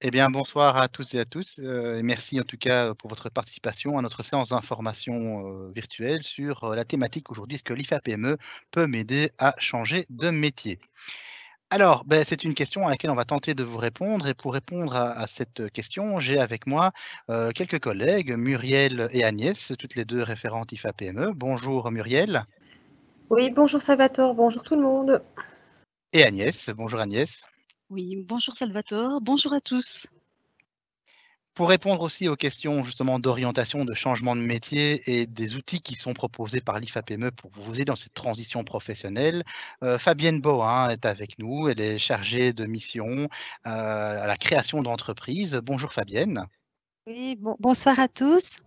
Eh bien, bonsoir à tous et à tous, et merci en tout cas pour votre participation à notre séance d'information virtuelle sur la thématique aujourd'hui, est-ce que l'IFAPME peut m'aider à changer de métier? Alors, c'est une question à laquelle on va tenter de vous répondre et pour répondre à cette question, j'ai avec moi quelques collègues, Muriel et Agnès, toutes les deux référentes IFAPME. Bonjour Muriel Oui, bonjour Salvatore, bonjour tout le monde. et Agnès. Bonjour Agnès. Oui, bonjour Salvatore, bonjour à tous. Pour répondre aussi aux questions justement d'orientation, de changement de métier et des outils qui sont proposés par l'IFAPME pour vous aider dans cette transition professionnelle, Fabienne Bohin est avec nous. Elle est chargée de mission, à la création d'entreprises. Bonjour Fabienne. Oui, bonsoir à tous.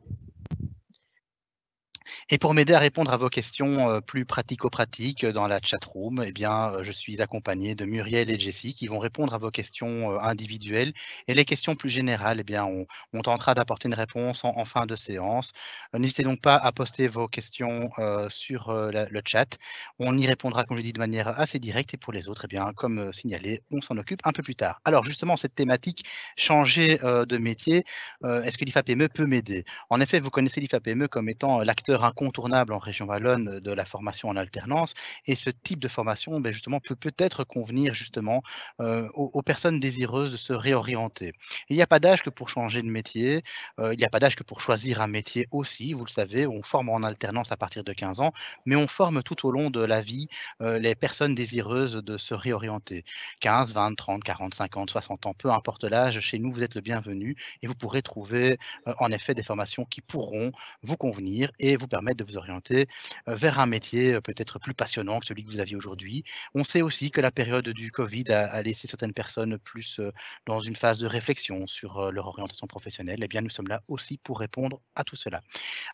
Et pour m'aider à répondre à vos questions, plus pratico-pratiques dans la chatroom, eh bien, je suis accompagné de Muriel et Jessie qui vont répondre à vos questions, individuelles et les questions plus générales, eh bien, on tentera d'apporter une réponse en fin de séance. N'hésitez donc pas à poster vos questions, sur, le chat. On y répondra, comme je l'ai dit, de manière assez directe et pour les autres, eh bien, comme, signalé, on s'en occupe un peu plus tard. Alors justement, cette thématique, changer, de métier, est-ce que l'IFAPME peut m'aider? En effet, vous connaissez l'IFAPME comme étant l'acteur incontournable en région wallonne de la formation en alternance et ce type de formation, justement, peut peut-être convenir justement, aux personnes désireuses de se réorienter. Il n'y a pas d'âge que pour changer de métier, il n'y a pas d'âge que pour choisir un métier aussi, vous le savez, on forme en alternance à partir de 15 ans, mais on forme tout au long de la vie, les personnes désireuses de se réorienter. 15, 20, 30, 40, 50, 60 ans, peu importe l'âge, chez nous, vous êtes le bienvenu et vous pourrez trouver, en effet des formations qui pourront vous convenir et vous permettre de vous orienter vers un métier peut-être plus passionnant que celui que vous aviez aujourd'hui. On sait aussi que la période du Covid a laissé certaines personnes plus dans une phase de réflexion sur leur orientation professionnelle. Eh bien, nous sommes là aussi pour répondre à tout cela.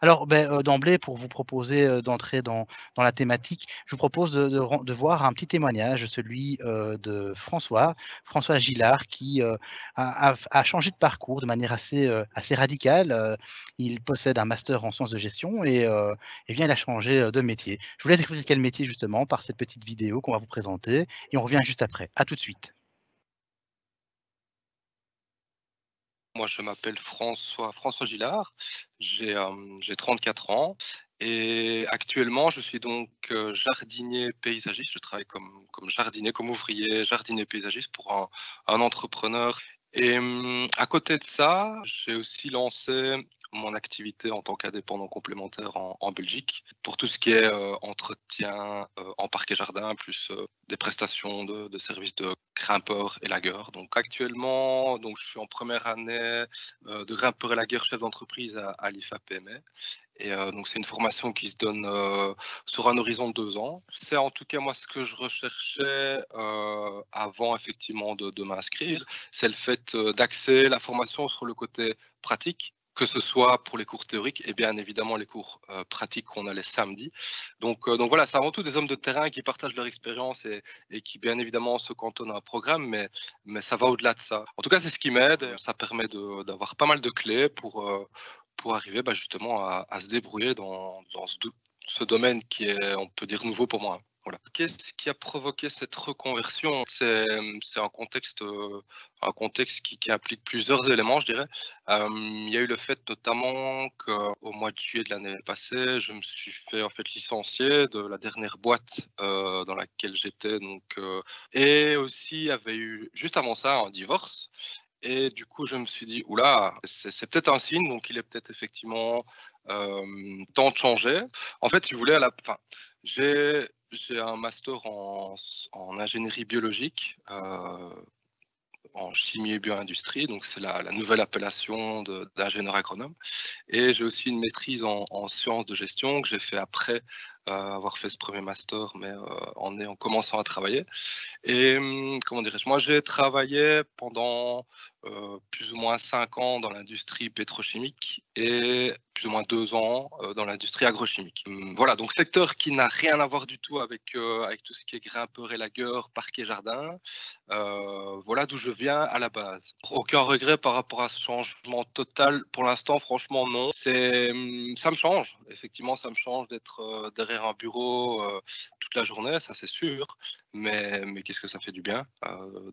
Alors, d'emblée, pour vous proposer d'entrer dans la thématique, je vous propose de voir un petit témoignage, celui de François Gillard, qui a changé de parcours de manière assez radicale. Il possède un master en sciences de gestion et eh bien, il a changé de métier. Je vous laisse découvrir quel métier justement par cette petite vidéo qu'on va vous présenter et on revient juste après. À tout de suite. Moi, je m'appelle François Gillard, j'ai 34 ans et actuellement, je suis donc jardinier paysagiste. Je travaille comme jardinier, comme ouvrier jardinier paysagiste pour un entrepreneur. Et à côté de ça, j'ai aussi lancé mon activité en tant qu'indépendant complémentaire en Belgique pour tout ce qui est entretien en parc et jardin, plus des prestations de services de grimpeur et lagueur. Donc actuellement, donc, je suis en première année de grimpeur et lagueur chef d'entreprise à l'IFAPME. Et donc c'est une formation qui se donne sur un horizon de 2 ans. C'est en tout cas moi ce que je recherchais avant effectivement de m'inscrire, c'est le fait d'axer la formation sur le côté pratique, que ce soit pour les cours théoriques et bien évidemment les cours pratiques qu'on a les samedis. Donc voilà, c'est avant tout des hommes de terrain qui partagent leur expérience et qui bien évidemment se cantonnent à un programme, mais ça va au-delà de ça. En tout cas, c'est ce qui m'aide. Ça permet d'avoir pas mal de clés pour arriver justement à se débrouiller dans ce domaine qui est, on peut dire, nouveau pour moi. Voilà. Qu'est-ce qui a provoqué cette reconversion? C'est un contexte qui implique plusieurs éléments, je dirais. Il y a eu le fait notamment qu'au mois de juillet de l'année passée, je me suis fait en fait licencier de la dernière boîte dans laquelle j'étais. Et aussi, il y avait eu juste avant ça un divorce. Et du coup, je me suis dit: «Ouh c'est peut-être un signe, donc il est peut-être effectivement, temps de changer». En fait, si vous voulez, j'ai un master en ingénierie biologique, en chimie et bioindustrie, donc c'est la nouvelle appellation d'ingénieur agronome. Et j'ai aussi une maîtrise en sciences de gestion que j'ai fait après avoir fait ce premier master, mais en commençant à travailler. Et comment dirais-je? Moi, j'ai travaillé pendant plus ou moins 5 ans dans l'industrie pétrochimique et plus ou moins 2 ans dans l'industrie agrochimique. Voilà, donc secteur qui n'a rien à voir du tout avec tout ce qui est grimpeur et lagueur, parc et jardin. Voilà d'où je viens à la base. Aucun regret par rapport à ce changement total. Pour l'instant, franchement, non. Ça me change. Effectivement, ça me change d'être derrière un bureau toute la journée, ça c'est sûr, mais qu'est-ce que ça fait du bien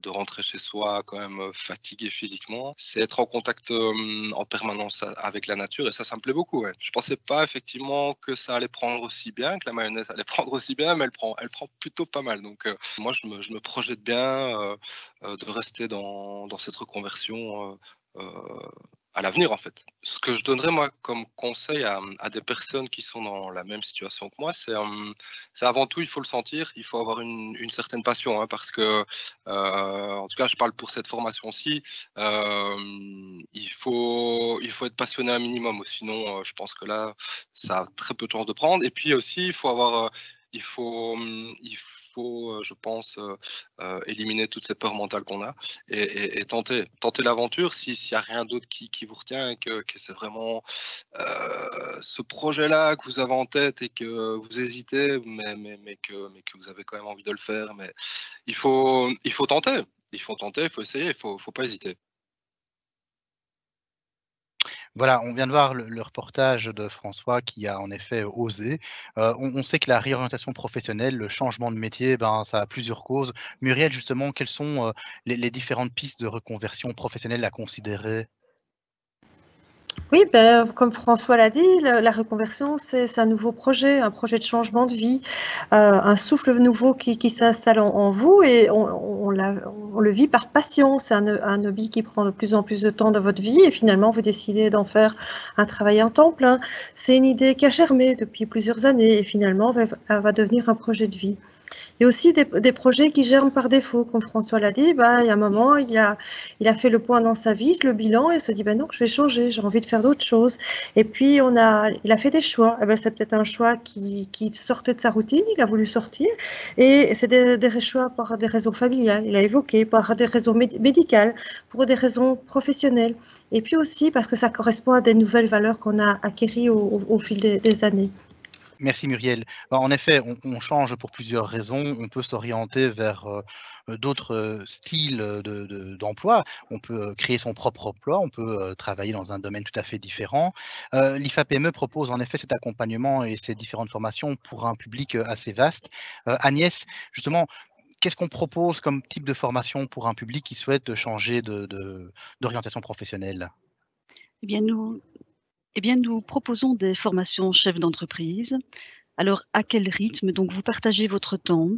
de rentrer chez soi quand même fatigué physiquement. C'est être en contact en permanence avec la nature et ça me plaît beaucoup. Ouais. Je pensais pas effectivement que ça allait prendre aussi bien, que la mayonnaise allait prendre aussi bien, mais elle prend plutôt pas mal. Donc moi je me projette bien de rester dans cette reconversion à l'avenir en fait. Ce que je donnerais moi comme conseil à des personnes qui sont dans la même situation que moi, c'est avant tout, il faut le sentir, il faut avoir une certaine passion, hein, parce que, en tout cas, je parle pour cette formation-ci, il faut être passionné un minimum, sinon je pense que là, ça a très peu de chances de prendre. Et puis aussi, il faut avoir, il faut, je pense, éliminer toutes ces peurs mentales qu'on a et tenter l'aventure s'il n'y a rien d'autre qui vous retient et que c'est vraiment ce projet-là que vous avez en tête et que vous hésitez, mais que vous avez quand même envie de le faire. Mais il faut tenter, il faut essayer, il faut pas hésiter. Voilà, on vient de voir le reportage de François qui a en effet osé. On sait que la réorientation professionnelle, le changement de métier, ben, ça a plusieurs causes. Muriel, justement, quelles sont les différentes pistes de reconversion professionnelle à considérer? Oui, ben, comme François l'a dit, la reconversion, c'est un nouveau projet, un projet de changement de vie, un souffle nouveau qui s'installe en vous et on le vit par passion. C'est un hobby qui prend de plus en plus de temps dans votre vie et finalement, vous décidez d'en faire un travail en temps plein. C'est une idée qui a germé depuis plusieurs années et finalement, elle va devenir un projet de vie. Il y a aussi des projets qui germent par défaut, comme François l'a dit. Ben, il y a un moment, il a fait le point dans sa vie, le bilan, et se dit ben non, je vais changer, j'ai envie de faire d'autres choses. Et puis, il a fait des choix. Eh ben, c'est peut-être un choix qui sortait de sa routine, il a voulu sortir. Et c'est des choix par des raisons familiales, il a évoqué, par des raisons médicales, pour des raisons professionnelles. Et puis aussi parce que ça correspond à des nouvelles valeurs qu'on a acquéries au fil des années. Merci Muriel. Ben, en effet, on change pour plusieurs raisons. On peut s'orienter vers d'autres styles d'emploi. On peut créer son propre emploi, on peut travailler dans un domaine tout à fait différent. L'IFAPME propose en effet cet accompagnement et ces différentes formations pour un public assez vaste. Agnès, justement, qu'est-ce qu'on propose comme type de formation pour un public qui souhaite changer d'orientation professionnelle? Eh bien, nous proposons des formations chefs d'entreprise. Alors, à quel rythme? Donc, vous partagez votre temps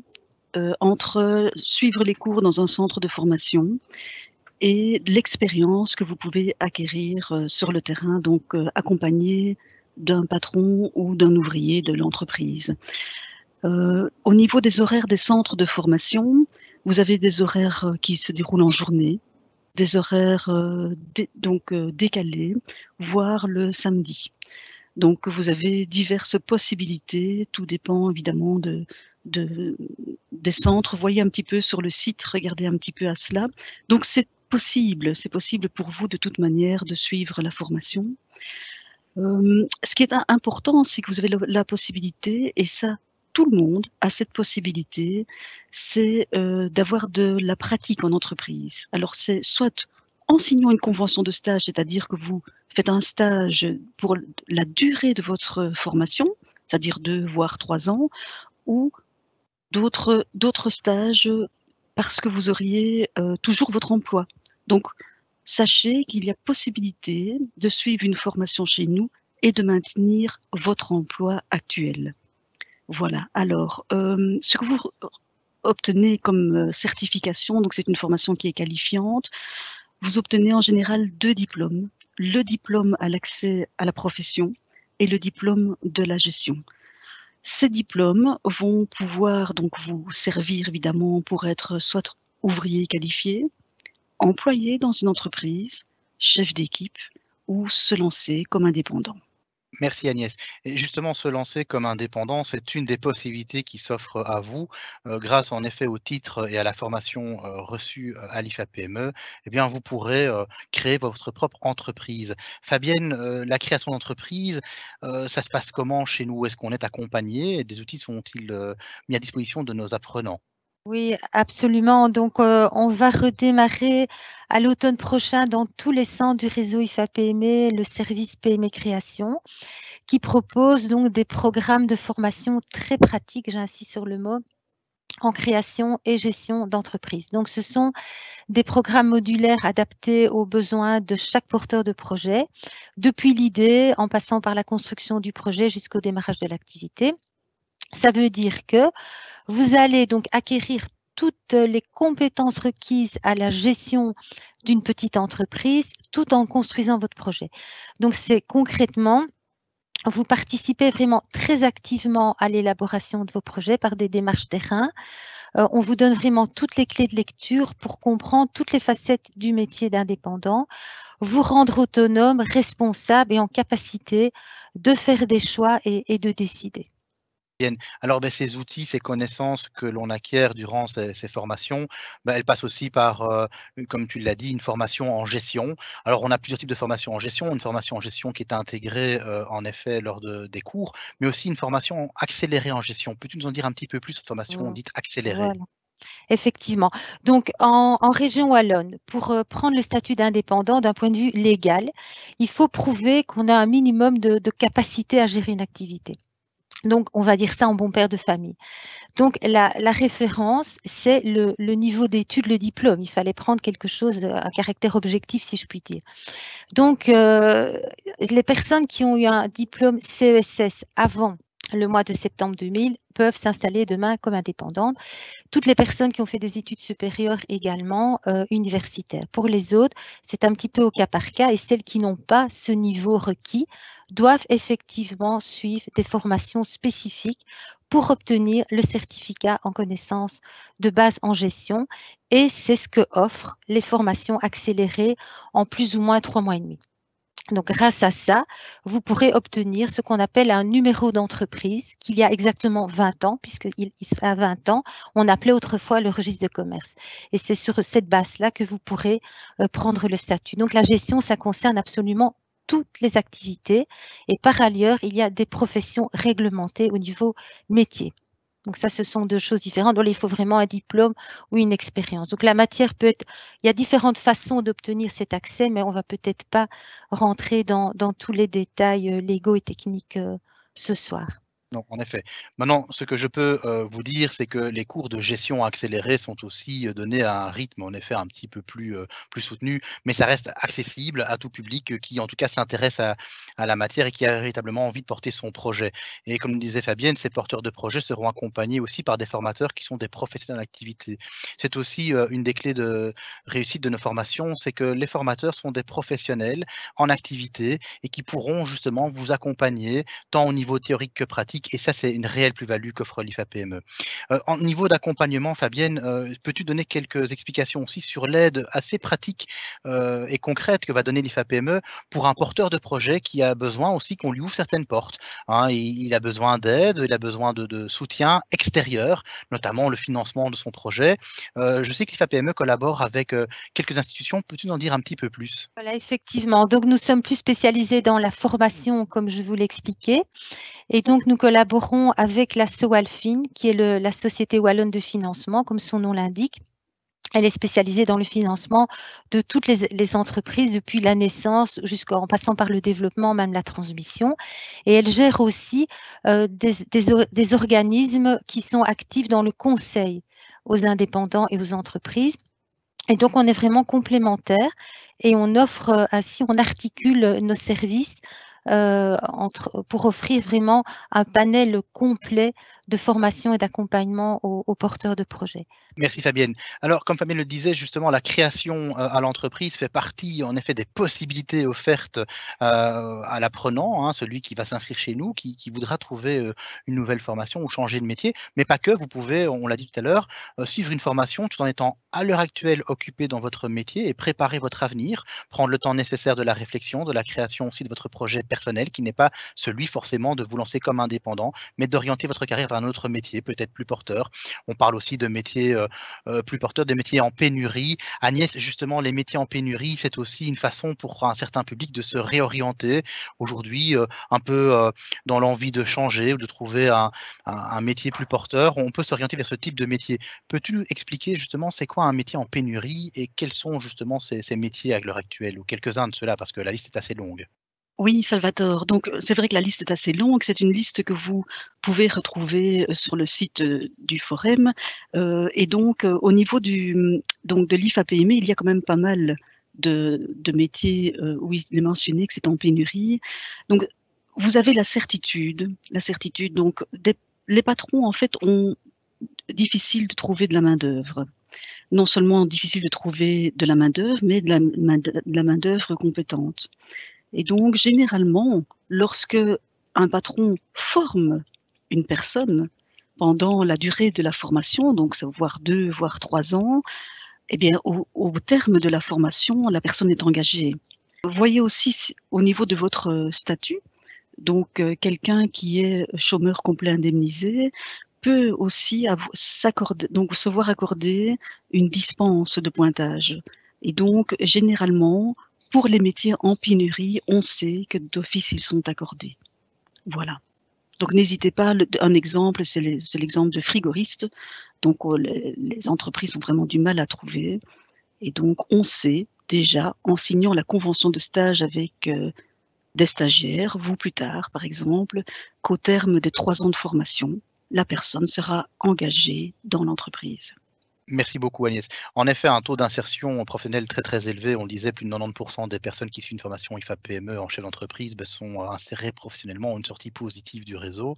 entre suivre les cours dans un centre de formation et l'expérience que vous pouvez acquérir sur le terrain, donc accompagné d'un patron ou d'un ouvrier de l'entreprise. Au niveau des horaires des centres de formation, vous avez des horaires qui se déroulent en journée, des horaires décalés, voire le samedi. Donc vous avez diverses possibilités, tout dépend évidemment des centres. Voyez un petit peu sur le site, regardez un petit peu à cela. Donc c'est possible pour vous de toute manière de suivre la formation. Ce qui est important, c'est que vous avez la possibilité, et ça, tout le monde a cette possibilité, c'est d'avoir de la pratique en entreprise. Alors c'est soit en signant une convention de stage, c'est-à-dire que vous faites un stage pour la durée de votre formation, c'est-à-dire 2 voire 3 ans, ou d'autres stages parce que vous auriez toujours votre emploi. Donc, sachez qu'il y a possibilité de suivre une formation chez nous et de maintenir votre emploi actuel. Voilà. Alors, ce que vous obtenez comme certification, donc c'est une formation qui est qualifiante, vous obtenez en général 2 diplômes. Le diplôme à l'accès à la profession et le diplôme de la gestion. Ces diplômes vont pouvoir donc vous servir évidemment pour être soit ouvrier qualifié, employé dans une entreprise, chef d'équipe ou se lancer comme indépendant. Merci Agnès. Et justement, se lancer comme indépendant, c'est une des possibilités qui s'offre à vous, grâce en effet au titre et à la formation reçue à l'IFAPME. Eh bien, vous pourrez créer votre propre entreprise. Fabienne, la création d'entreprise, ça se passe comment chez nous? Est-ce qu'on est accompagné et des outils sont-ils mis à disposition de nos apprenants? Oui, absolument. Donc, on va redémarrer à l'automne prochain dans tous les centres du réseau IFAPME le service PME Création, qui propose donc des programmes de formation très pratiques, j'insiste sur le mot, en création et gestion d'entreprise. Donc, ce sont des programmes modulaires adaptés aux besoins de chaque porteur de projet, depuis l'idée, en passant par la construction du projet jusqu'au démarrage de l'activité. Ça veut dire que vous allez donc acquérir toutes les compétences requises à la gestion d'une petite entreprise tout en construisant votre projet. Donc, c'est concrètement, vous participez vraiment très activement à l'élaboration de vos projets par des démarches terrain. On vous donne vraiment toutes les clés de lecture pour comprendre toutes les facettes du métier d'indépendant, vous rendre autonome, responsable et en capacité de faire des choix et de décider. Alors, ces outils, ces connaissances que l'on acquiert durant ces formations, elles passent aussi par, comme tu l'as dit, une formation en gestion. Alors, on a plusieurs types de formations en gestion. Une formation en gestion qui est intégrée, en effet, lors des cours, mais aussi une formation accélérée en gestion. Peux-tu nous en dire un petit peu plus sur cette formation dite accélérée? Voilà. Effectivement. Donc, en région wallonne, pour prendre le statut d'indépendant d'un point de vue légal, il faut prouver qu'on a un minimum de capacité à gérer une activité. Donc, on va dire ça en bon père de famille. Donc, la référence, c'est le niveau d'études, le diplôme. Il fallait prendre quelque chose, un caractère objectif, si je puis dire. Donc, les personnes qui ont eu un diplôme CESS avant le mois de septembre 2000 peuvent s'installer demain comme indépendantes. Toutes les personnes qui ont fait des études supérieures également universitaires. Pour les autres, c'est un petit peu au cas par cas et celles qui n'ont pas ce niveau requis doivent effectivement suivre des formations spécifiques pour obtenir le certificat en connaissance de base en gestion et c'est ce que offrent les formations accélérées en plus ou moins 3 mois et demi. Donc, grâce à ça, vous pourrez obtenir ce qu'on appelle un numéro d'entreprise qu'il y a exactement 20 ans, puisqu'à 20 ans, on appelait autrefois le registre de commerce. Et c'est sur cette base-là que vous pourrez prendre le statut. Donc, la gestion, ça concerne absolument toutes les activités. Et par ailleurs, il y a des professions réglementées au niveau métier. Donc ça, ce sont deux choses différentes. Donc, il faut vraiment un diplôme ou une expérience. Donc la matière peut être, il y a différentes façons d'obtenir cet accès, mais on va peut-être pas rentrer dans tous les détails légaux et techniques ce soir. Non, en effet. Maintenant, ce que je peux vous dire, c'est que les cours de gestion accélérée sont aussi donnés à un rythme, en effet, un petit peu plus soutenu, mais ça reste accessible à tout public qui, en tout cas, s'intéresse à la matière et qui a véritablement envie de porter son projet. Et comme disait Fabienne, ces porteurs de projets seront accompagnés aussi par des formateurs qui sont des professionnels d'activité. C'est aussi une des clés de réussite de nos formations, c'est que les formateurs sont des professionnels en activité et qui pourront justement vous accompagner tant au niveau théorique que pratique. Et ça, c'est une réelle plus-value qu'offre l'IFAPME. En niveau d'accompagnement, Fabienne, peux-tu donner quelques explications aussi sur l'aide assez pratique et concrète que va donner l'IFAPME pour un porteur de projet qui a besoin aussi qu'on lui ouvre certaines portes, hein, il a besoin d'aide, il a besoin de soutien extérieur, notamment le financement de son projet. Je sais que l'IFAPME collabore avec quelques institutions. Peux-tu nous en dire un petit peu plus? Voilà, effectivement. Donc, nous sommes plus spécialisés dans la formation, comme je vous l'ai expliqué. Et donc, nous collaborons avec la SOWALFIN, qui est la Société Wallonne de Financement, comme son nom l'indique. Elle est spécialisée dans le financement de toutes les entreprises, depuis la naissance jusqu'en passant par le développement, même la transmission. Et elle gère aussi des organismes qui sont actifs dans le conseil aux indépendants et aux entreprises. Et donc, on est vraiment complémentaires et on offre ainsi, on articule nos services pour offrir vraiment un panel complet de formation et d'accompagnement aux porteurs de projets. Merci Fabienne. Alors, comme Fabienne le disait, justement, la création à l'entreprise fait partie, en effet, des possibilités offertes à l'apprenant, hein, celui qui va s'inscrire chez nous, qui voudra trouver une nouvelle formation ou changer de métier. Mais pas que, vous pouvez, on l'a dit tout à l'heure, suivre une formation tout en étant à l'heure actuelle occupé dans votre métier et préparer votre avenir, prendre le temps nécessaire de la réflexion, de la création aussi de votre projet personnel, qui n'est pas celui forcément de vous lancer comme indépendant, mais d'orienter votre carrière vers un autre métier, peut-être plus porteur. On parle aussi de métiers plus porteurs, des métiers en pénurie. Agnès, justement, les métiers en pénurie, c'est aussi une façon pour un certain public de se réorienter aujourd'hui, un peu dans l'envie de changer ou de trouver un métier plus porteur. On peut s'orienter vers ce type de métier. Peux-tu expliquer justement c'est quoi un métier en pénurie et quels sont justement ces métiers à l'heure actuelle, ou quelques-uns de ceux-là, parce que la liste est assez longue? Oui, Salvatore. Donc, c'est vrai que la liste est assez longue. C'est une liste que vous pouvez retrouver sur le site du Forum. Et donc, au niveau donc de l'IFAPME, il y a quand même pas mal de métiers où il est mentionné que c'est en pénurie. Donc, vous avez la certitude. Donc, les patrons, en fait, ont difficile de trouver de la main-d'œuvre. Non seulement difficile de trouver de la main-d'œuvre, mais de la main-d'œuvre compétente. Et donc, généralement, lorsque un patron forme une personne pendant la durée de la formation, donc voire 2, voire 3 ans, eh bien, au terme de la formation, la personne est engagée. Vous voyez aussi au niveau de votre statut, donc quelqu'un qui est chômeur complet indemnisé peut aussi se voir accorder une dispense de pointage. Et donc, généralement, pour les métiers en pénurie, on sait que d'office, ils sont accordés. Voilà. Donc, n'hésitez pas. Un exemple, c'est l'exemple de frigoriste. Donc, les entreprises ont vraiment du mal à trouver. Et donc, on sait déjà, en signant la convention de stage avec des stagiaires, vous plus tard, par exemple, qu'au terme des 3 ans de formation, la personne sera engagée dans l'entreprise. Merci beaucoup Agnès. En effet, un taux d'insertion professionnelle très, très élevé. On le disait, plus de 90% des personnes qui suivent une formation IFA-PME en chef d'entreprise sont insérées professionnellement, ont une sortie positive du réseau.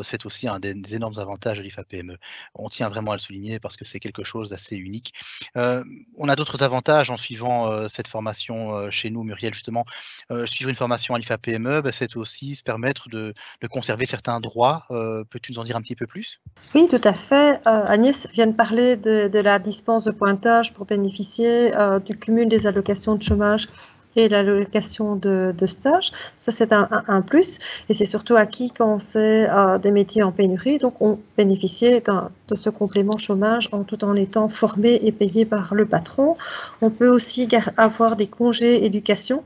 C'est aussi un des énormes avantages de l'IFA-PME. On tient vraiment à le souligner parce que c'est quelque chose d'assez unique. On a d'autres avantages en suivant cette formation chez nous, Muriel, justement. Suivre une formation à l'IFA-PME, c'est aussi se permettre de conserver certains droits. Peux-tu nous en dire un petit peu plus? Oui, tout à fait. Agnès vient de parler de la dispense de pointage pour bénéficier du cumul des allocations de chômage et l'allocation de stage. Ça, c'est un plus. Et c'est surtout acquis quand c'est des métiers en pénurie. Donc, on bénéficie de ce complément chômage tout en étant formé et payé par le patron. On peut aussi avoir des congés éducation.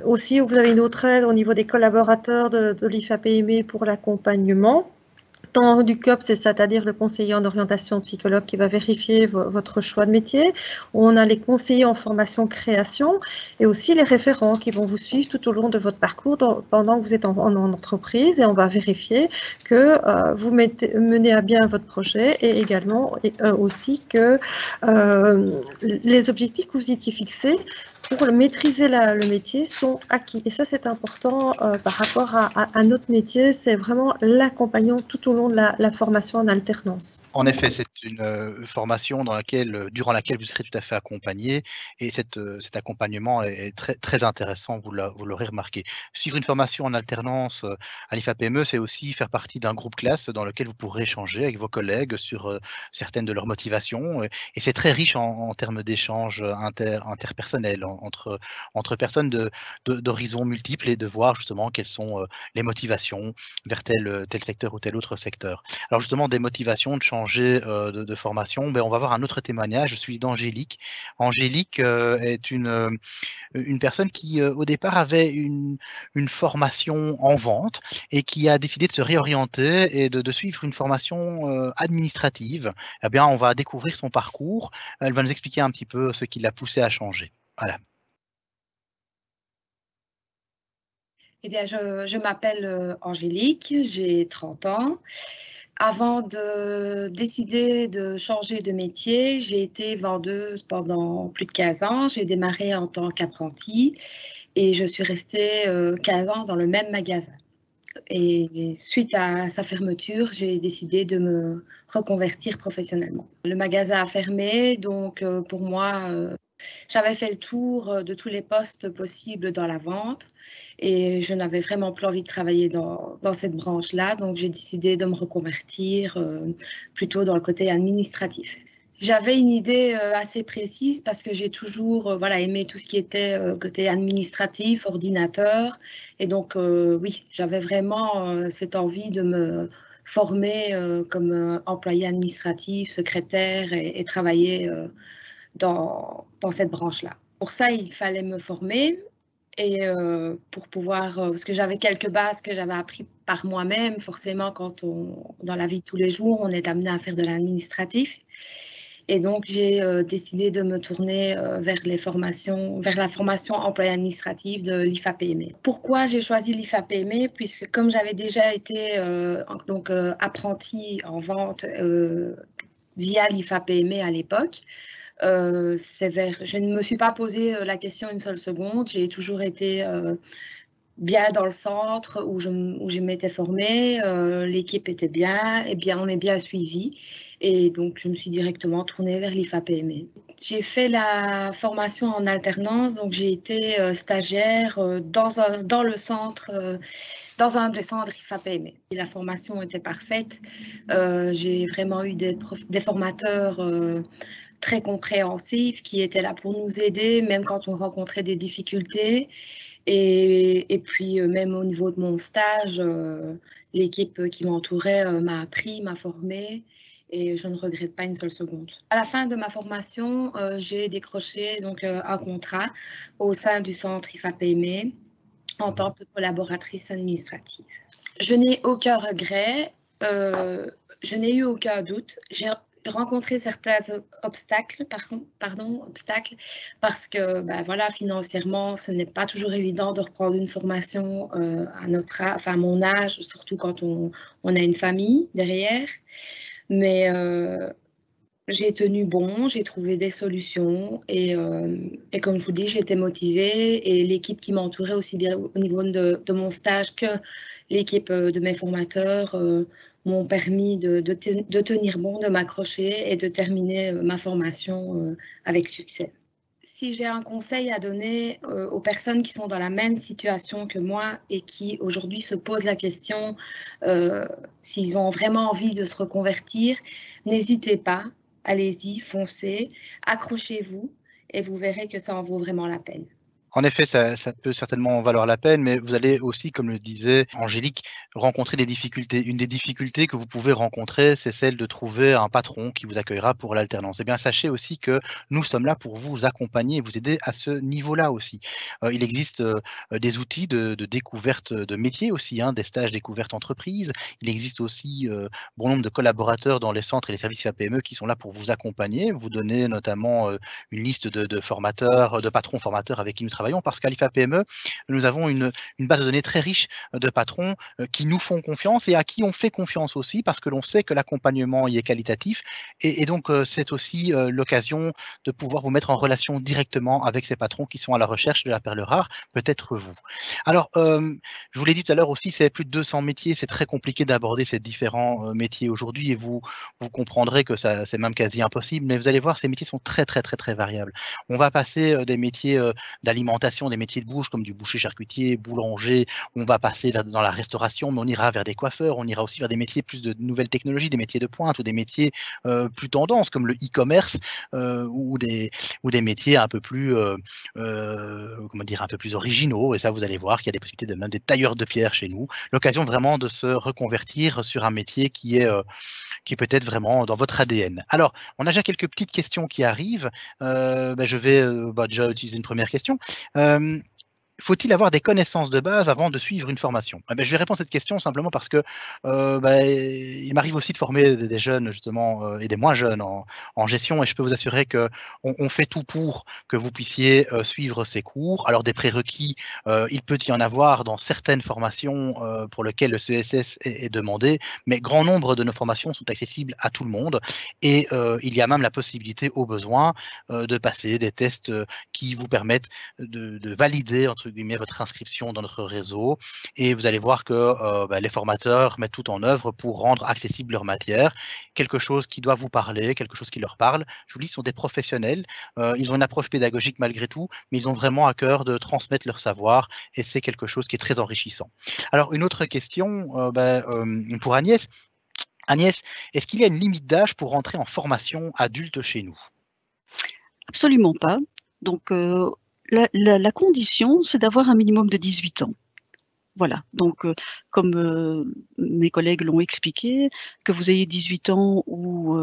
Aussi, vous avez une autre aide au niveau des collaborateurs de l'IFA-PME pour l'accompagnement. Dans du COP, c'est-à-dire le conseiller en orientation psychologue qui va vérifier votre choix de métier. On a les conseillers en formation création et aussi les référents qui vont vous suivre tout au long de votre parcours pendant que vous êtes en entreprise, et on va vérifier que vous menez à bien votre projet et également aussi que les objectifs que vous étiez fixés pour maîtriser le métier sont acquis. Et ça, c'est important par rapport à notre métier. C'est vraiment l'accompagnement tout au long de la formation en alternance. En effet, c'est une formation durant laquelle vous serez tout à fait accompagné, et cet accompagnement est très, très intéressant, vous l'aurez remarqué. Suivre une formation en alternance à l'IFA-PME, c'est aussi faire partie d'un groupe classe dans lequel vous pourrez échanger avec vos collègues sur certaines de leurs motivations, et c'est très riche en termes d'échanges interpersonnels entre personnes d'horizons multiples, et de voir justement quelles sont les motivations vers tel secteur ou tel autre secteur. Alors justement, des motivations de changer de formation, on va voir un autre témoignage. Je suis d'Angélique. Angélique est une personne qui, au départ, avait une formation en vente et qui a décidé de se réorienter et de suivre une formation administrative. Eh bien, on va découvrir son parcours. Elle va nous expliquer un petit peu ce qui l'a poussée à changer. Voilà. Eh bien, je m'appelle Angélique, j'ai 30 ans. Avant de décider de changer de métier, j'ai été vendeuse pendant plus de 15 ans. J'ai démarré en tant qu'apprentie et je suis restée 15 ans dans le même magasin. Et suite à sa fermeture, j'ai décidé de me reconvertir professionnellement. Le magasin a fermé, donc pour moi, j'avais fait le tour de tous les postes possibles dans la vente et je n'avais vraiment plus envie de travailler dans cette branche-là. Donc, j'ai décidé de me reconvertir plutôt dans le côté administratif. J'avais une idée assez précise parce que j'ai toujours aimé tout ce qui était côté administratif, ordinateur. Et donc, oui, j'avais vraiment cette envie de me former comme employée administrative, secrétaire et travailler dans cette branche-là. Pour ça, il fallait me former et pour pouvoir, parce que j'avais quelques bases que j'avais appris par moi-même, forcément, dans la vie de tous les jours, on est amené à faire de l'administratif. Et donc, j'ai décidé de me tourner vers la formation emploi administrative de l'IFA-PME. Pourquoi j'ai choisi l'IFA-PME? Puisque comme j'avais déjà été apprentie en vente via l'IFA-PME à l'époque, je ne me suis pas posé la question une seule seconde. J'ai toujours été bien dans le centre où je m'étais formée, l'équipe était bien, et bien on est bien suivi. Et donc, je me suis directement tournée vers l'IFA-PME. J'ai fait la formation en alternance, donc j'ai été stagiaire dans le centre, dans un des centres IFA-PME. Et la formation était parfaite. J'ai vraiment eu des formateurs très compréhensifs qui étaient là pour nous aider, même quand on rencontrait des difficultés. Et puis, même au niveau de mon stage, l'équipe qui m'entourait m'a appris, m'a formée, et je ne regrette pas une seule seconde. À la fin de ma formation, j'ai décroché donc, un contrat au sein du centre IFA-PME en tant que collaboratrice administrative. Je n'ai aucun regret, je n'ai eu aucun doute. J'ai rencontrer certains obstacles, parce que voilà, financièrement, ce n'est pas toujours évident de reprendre une formation à mon âge, surtout quand on a une famille derrière. Mais j'ai tenu bon, j'ai trouvé des solutions et comme je vous dis, j'étais motivée et l'équipe qui m'entourait aussi bien au niveau de mon stage que l'équipe de mes formateurs m'ont permis de tenir bon, de m'accrocher et de terminer ma formation avec succès. Si j'ai un conseil à donner aux personnes qui sont dans la même situation que moi et qui aujourd'hui se posent la question s'ils ont vraiment envie de se reconvertir, n'hésitez pas, allez-y, foncez, accrochez-vous et vous verrez que ça en vaut vraiment la peine. En effet, ça peut certainement valoir la peine, mais vous allez aussi, comme le disait Angélique, rencontrer des difficultés. Une des difficultés que vous pouvez rencontrer, c'est celle de trouver un patron qui vous accueillera pour l'alternance. Eh bien, sachez aussi que nous sommes là pour vous accompagner et vous aider à ce niveau-là aussi. Il existe des outils de découverte de métiers aussi, des stages découverte entreprise. Il existe aussi bon nombre de collaborateurs dans les centres et les services IFA-PME qui sont là pour vous accompagner, vous donner notamment une liste de formateurs, de patrons formateurs avec qui nous travaillons, parce qu'à l'IFA-PME, nous avons une base de données très riche de patrons qui nous font confiance et à qui on fait confiance aussi, parce que l'on sait que l'accompagnement y est qualitatif. Et donc, c'est aussi l'occasion de pouvoir vous mettre en relation directement avec ces patrons qui sont à la recherche de la perle rare, peut-être vous. Alors, je vous l'ai dit tout à l'heure aussi, c'est plus de 200 métiers, c'est très compliqué d'aborder ces différents métiers aujourd'hui et vous comprendrez que c'est même quasi impossible, mais vous allez voir, ces métiers sont très, très, très, très variables. On va passer des métiers d'alimentation, des métiers de bouche comme du boucher charcutier, boulanger, on va passer dans la restauration, mais on ira vers des coiffeurs, on ira aussi vers des métiers plus de nouvelles technologies, des métiers de pointe ou des métiers plus tendance comme le e-commerce ou des métiers un peu plus comment dire, un peu plus originaux, et ça vous allez voir qu'il y a des possibilités de même des tailleurs de pierre chez nous, l'occasion vraiment de se reconvertir sur un métier qui est peut-être vraiment dans votre ADN. Alors, on a déjà quelques petites questions qui arrivent. Je vais déjà utiliser une première question. Faut-il avoir des connaissances de base avant de suivre une formation? Je vais répondre à cette question simplement parce que il m'arrive aussi de former des jeunes justement et des moins jeunes en gestion, et je peux vous assurer qu'on fait tout pour que vous puissiez suivre ces cours. Alors des prérequis, il peut y en avoir dans certaines formations pour lesquelles le CSS est demandé, mais grand nombre de nos formations sont accessibles à tout le monde, et il y a même la possibilité au besoin de passer des tests qui vous permettent de valider entre guillemets votre inscription dans notre réseau, et vous allez voir que les formateurs mettent tout en œuvre pour rendre accessible leur matière, quelque chose qui doit vous parler, quelque chose qui leur parle. Je vous dis, ce sont des professionnels, ils ont une approche pédagogique malgré tout, mais ils ont vraiment à cœur de transmettre leur savoir, et c'est quelque chose qui est très enrichissant. Alors une autre question pour Agnès. Agnès, est-ce qu'il y a une limite d'âge pour rentrer en formation adulte chez nous? Absolument pas. Donc, la condition, c'est d'avoir un minimum de 18 ans. Voilà, donc comme mes collègues l'ont expliqué, que vous ayez 18 ans ou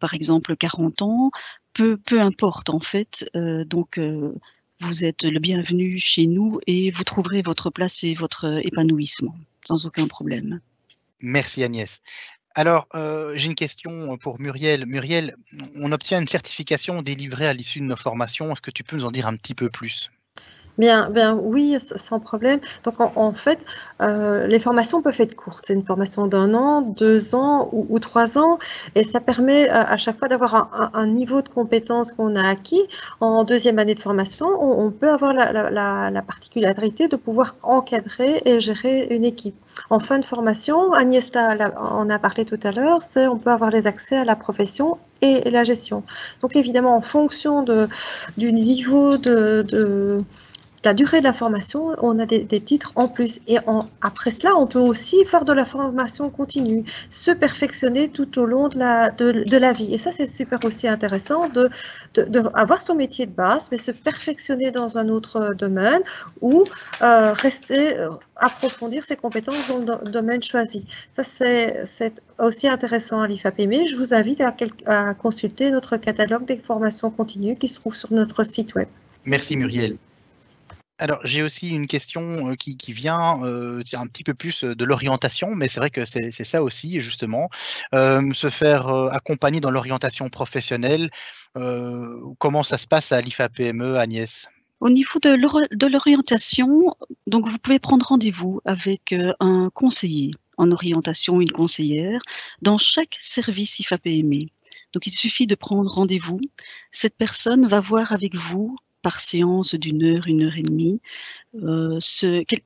par exemple 40 ans, peu importe en fait, donc vous êtes le bienvenu chez nous et vous trouverez votre place et votre épanouissement, sans aucun problème. Merci Agnès. Alors, j'ai une question pour Muriel. Muriel, on obtient une certification délivrée à l'issue de nos formations. Est-ce que tu peux nous en dire un petit peu plus? Bien oui, sans problème. Donc en fait, les formations peuvent être courtes. C'est une formation d'1 an, 2 ans ou 3 ans et ça permet à chaque fois d'avoir un niveau de compétence qu'on a acquis. En 2e année de formation, on peut avoir la particularité de pouvoir encadrer et gérer une équipe. En fin de formation, Agnès en a parlé tout à l'heure, on peut avoir les accès à la profession et la gestion. Donc évidemment, en fonction du niveau de la durée de la formation, on a des titres en plus. Et après cela, on peut aussi faire de la formation continue, se perfectionner tout au long de la vie. Et ça, c'est super aussi intéressant d'avoir son métier de base, mais se perfectionner dans un autre domaine ou approfondir ses compétences dans le domaine choisi. Ça, c'est aussi intéressant à l'IFAPME. Je vous invite à consulter notre catalogue des formations continues qui se trouve sur notre site web. Merci Muriel. Alors, j'ai aussi une question qui vient un petit peu plus de l'orientation, mais c'est vrai que c'est ça aussi, justement. Se faire accompagner dans l'orientation professionnelle, comment ça se passe à l'IFAPME, Agnès? Au niveau de l'orientation, donc vous pouvez prendre rendez-vous avec un conseiller en orientation, une conseillère, dans chaque service IFAPME. Donc il suffit de prendre rendez-vous. Cette personne va voir avec vous par séance d'1 heure, 1 heure et demie,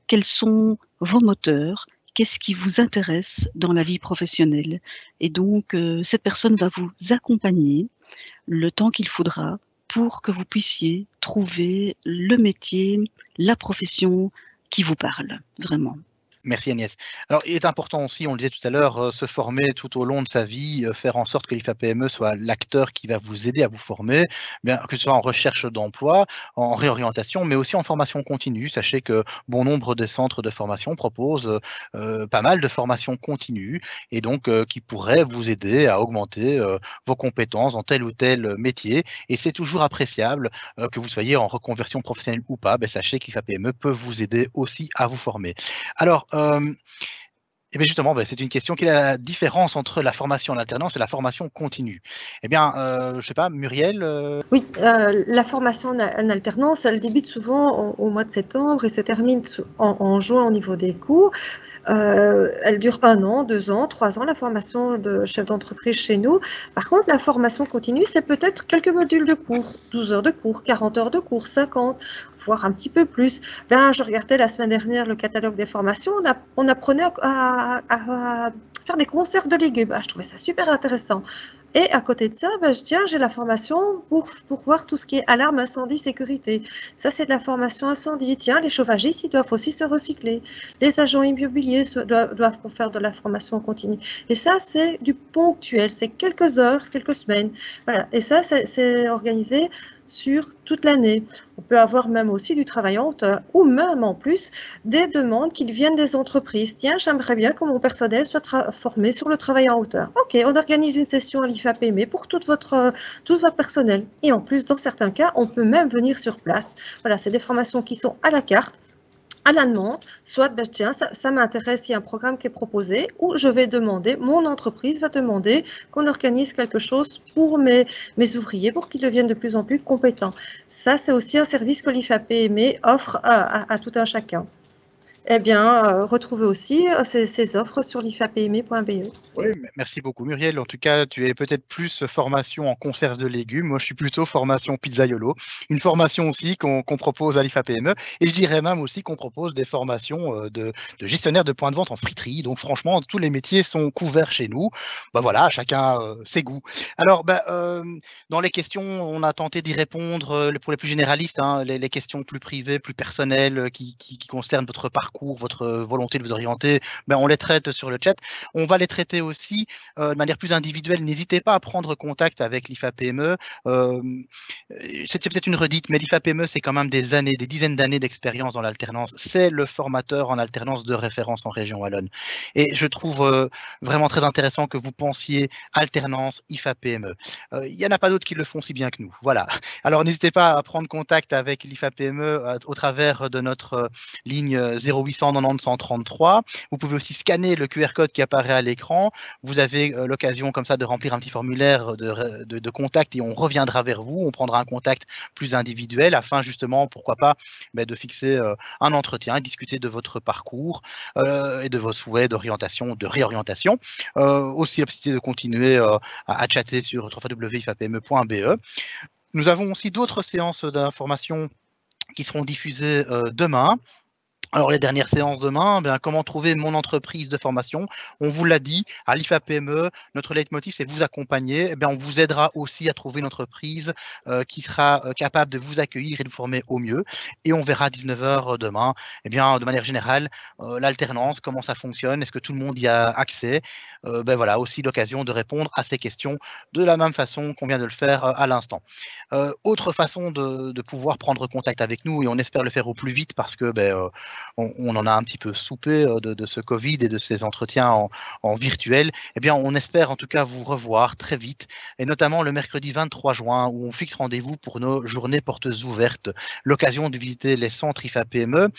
quels sont vos moteurs, qu'est-ce qui vous intéresse dans la vie professionnelle. Et donc, cette personne va vous accompagner le temps qu'il faudra pour que vous puissiez trouver le métier, la profession qui vous parle, vraiment. Merci Agnès. Alors, il est important aussi, on le disait tout à l'heure, se former tout au long de sa vie, faire en sorte que l'IFAPME soit l'acteur qui va vous aider à vous former, bien, que ce soit en recherche d'emploi, en réorientation, mais aussi en formation continue. Sachez que bon nombre de centres de formation proposent pas mal de formations continues et donc qui pourraient vous aider à augmenter vos compétences dans tel ou tel métier. Et c'est toujours appréciable que vous soyez en reconversion professionnelle ou pas. Ben, sachez que l'IFAPME peut vous aider aussi à vous former. Alors, et bien justement, c'est une question. Quelle est la différence entre la formation en alternance et la formation continue? Eh bien, je ne sais pas, Muriel Oui, la formation en alternance, elle débute souvent au mois de septembre et se termine en juin au niveau des cours. Elle dure 1 an, 2 ans, 3 ans, la formation de chef d'entreprise chez nous. Par contre, la formation continue, c'est peut-être quelques modules de cours, 12 heures de cours, 40 heures de cours, 50, voire un petit peu plus. Ben, je regardais la semaine dernière le catalogue des formations, on apprenait à faire des conserves de légumes. Ah, je trouvais ça super intéressant. Et à côté de ça, j'ai la formation pour voir tout ce qui est alarme, incendie, sécurité. Ça, c'est de la formation incendie. Tiens, les chauffagistes, ils doivent aussi se recycler. Les agents immobiliers doivent faire de la formation continue. Et ça, c'est du ponctuel. C'est quelques heures, quelques semaines. Voilà. Et ça, c'est organisé sur toute l'année. On peut avoir même aussi du travail en hauteur ou même en plus des demandes qui viennent des entreprises. Tiens, j'aimerais bien que mon personnel soit formé sur le travail en hauteur. Ok, on organise une session à l'IFAPME pour tout votre personnel. Et en plus, dans certains cas, on peut même venir sur place. Voilà, c'est des formations qui sont à la carte, à la demande, soit tiens, ça m'intéresse, il y a un programme qui est proposé, ou je vais demander, mon entreprise va demander qu'on organise quelque chose pour mes ouvriers, pour qu'ils deviennent de plus en plus compétents. Ça, c'est aussi un service que l'IFAPME offre à tout un chacun. Eh bien, retrouvez aussi ces offres sur l'ifapme.be. Oui, merci beaucoup Muriel. En tout cas, tu es peut-être plus formation en conserve de légumes. Moi, je suis plutôt formation pizzaiolo. Une formation aussi qu'on propose à l'IFAPME. Et je dirais même aussi qu'on propose des formations de gestionnaire de points de vente en friterie. Donc, franchement, tous les métiers sont couverts chez nous. Ben voilà, chacun ses goûts. Alors, dans les questions, on a tenté d'y répondre pour les plus généralistes, hein, les questions plus privées, plus personnelles, qui concernent votre parcours, votre volonté de vous orienter. On les traite sur le chat. On va les traiter aussi de manière plus individuelle. N'hésitez pas à prendre contact avec l'IFAPME. C'est peut-être une redite, mais l'IFAPME, c'est quand même des dizaines d'années d'expérience dans l'alternance. C'est le formateur en alternance de référence en région wallonne. Et je trouve vraiment très intéressant que vous pensiez alternance IFAPME. Il n'y en a pas d'autres qui le font si bien que nous. Voilà. Alors, n'hésitez pas à prendre contact avec l'IFAPME au travers de notre ligne 08 0890 133. Vous pouvez aussi scanner le QR code qui apparaît à l'écran. Vous avez l'occasion comme ça de remplir un petit formulaire de contact et on reviendra vers vous. On prendra un contact plus individuel afin justement, pourquoi pas, de fixer un entretien, discuter de votre parcours et de vos souhaits d'orientation, de réorientation. Aussi la possibilité de continuer à chatter sur www.ifapme.be. Nous avons aussi d'autres séances d'information qui seront diffusées demain. Alors, les dernières séances demain, comment trouver mon entreprise de formation? On vous l'a dit, à l'IFAPME, notre leitmotiv, c'est vous accompagner. On vous aidera aussi à trouver une entreprise qui sera capable de vous accueillir et de vous former au mieux. Et on verra à 19 h demain, de manière générale, l'alternance, comment ça fonctionne, est-ce que tout le monde y a accès? Voilà, aussi l'occasion de répondre à ces questions de la même façon qu'on vient de le faire à l'instant. Autre façon de pouvoir prendre contact avec nous, et on espère le faire au plus vite parce que on en a un petit peu soupé de ce Covid et de ces entretiens en virtuel. On espère en tout cas vous revoir très vite, et notamment le mercredi 23 juin où on fixe rendez-vous pour nos journées portes ouvertes. L'occasion de visiter les centres IFAPME,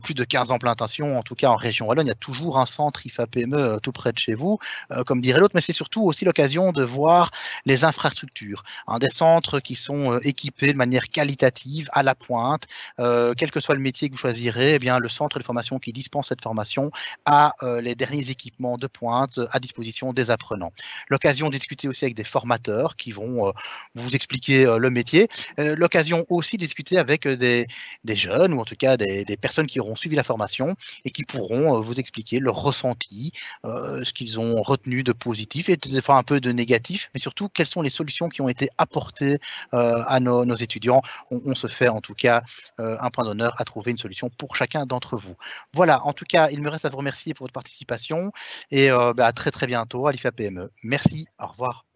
plus de 15 en plantation, en tout cas en région Wallonne. Il y a toujours un centre IFAPME tout près de chez vous, comme dirait l'autre, mais c'est surtout aussi l'occasion de voir les infrastructures, des centres qui sont équipés de manière qualitative, à la pointe, quel que soit le métier que vous choisirez. Le centre de formation qui dispense cette formation a les derniers équipements de pointe à disposition des apprenants. L'occasion de discuter aussi avec des formateurs qui vont vous expliquer le métier. L'occasion aussi de discuter avec des jeunes, ou en tout cas des personnes qui auront suivi la formation et qui pourront vous expliquer leur ressenti, ce qu'ils ont retenu de positif et des fois un peu de négatif, mais surtout quelles sont les solutions qui ont été apportées à nos étudiants. On se fait en tout cas un point d'honneur à trouver une solution pour chacun d'entre vous. Voilà, en tout cas, il me reste à vous remercier pour votre participation et à très très bientôt à l'IFAPME. Merci, au revoir.